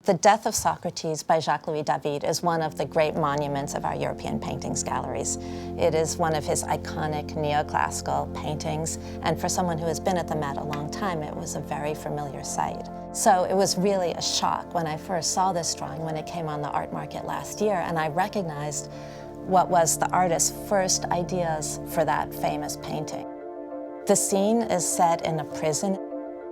The Death of Socrates by Jacques Louis David is one of the great monuments of our European paintings galleries. It is one of his iconic neoclassical paintings, and for someone who has been at the Met a long time, it was a very familiar sight. So it was really a shock when I first saw this drawing when it came on the art market last year, and I recognized what was the artist's first ideas for that famous painting. The scene is set in a prison.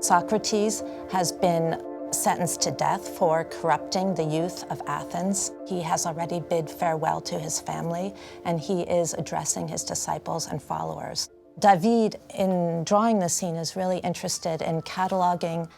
Socrates has been sentenced to death for corrupting the youth of Athens. He has already bid farewell to his family, and he is addressing his disciples and followers. David, in drawing the scene, is really interested in cataloging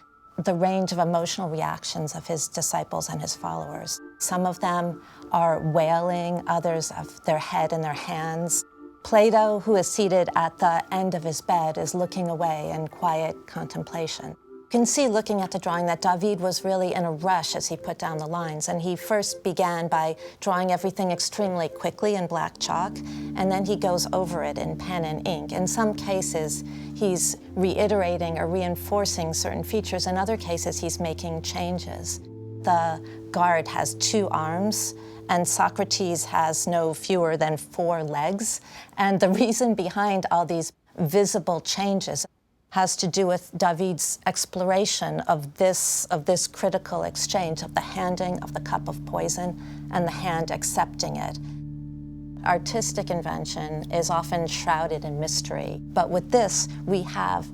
the range of emotional reactions of his disciples and his followers. Some of them are wailing, others have their head in their hands. Plato, who is seated at the end of his bed, is looking away in quiet contemplation. You can see, looking at the drawing, that David was really in a rush as he put down the lines, and he first began by drawing everything extremely quickly in black chalk, and then he goes over it in pen and ink. In some cases, he's reiterating or reinforcing certain features. In other cases, he's making changes. The guard has 2 arms, and Socrates has no fewer than 4 legs. And the reason behind all these visible changes has to do with David's exploration of this critical exchange of the handing of the cup of poison and the hand accepting it. Artistic invention is often shrouded in mystery, but with this, we have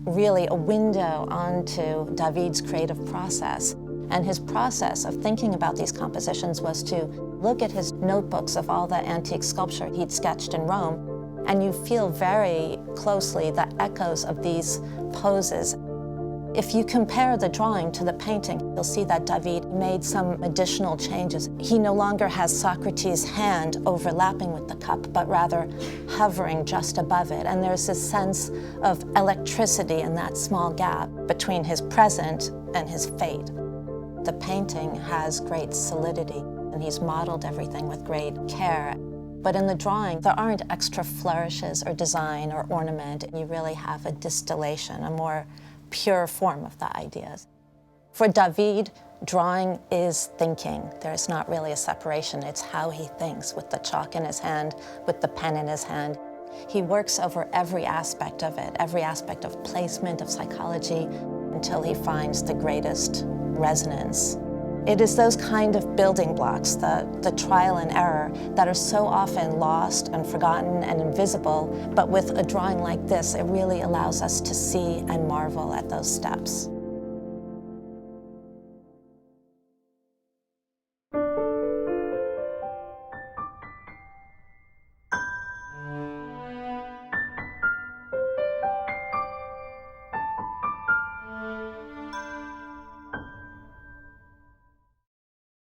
really a window onto David's creative process. And his process of thinking about these compositions was to look at his notebooks of all the antique sculpture he'd sketched in Rome, and you feel very closely the echoes of these poses. If you compare the drawing to the painting, you'll see that David made some additional changes. He no longer has Socrates' hand overlapping with the cup, but rather hovering just above it. And there's this sense of electricity in that small gap between his present and his fate. The painting has great solidity, and he's modeled everything with great care. But in the drawing, there aren't extra flourishes or design or ornament. You really have a distillation, a more pure form of the ideas. For David, drawing is thinking. There's not really a separation. It's how he thinks, with the chalk in his hand, with the pen in his hand. He works over every aspect of it, every aspect of placement, of psychology, until he finds the greatest resonance. It is those kind of building blocks, the trial and error, that are so often lost and forgotten and invisible, but with a drawing like this, it really allows us to see and marvel at those steps.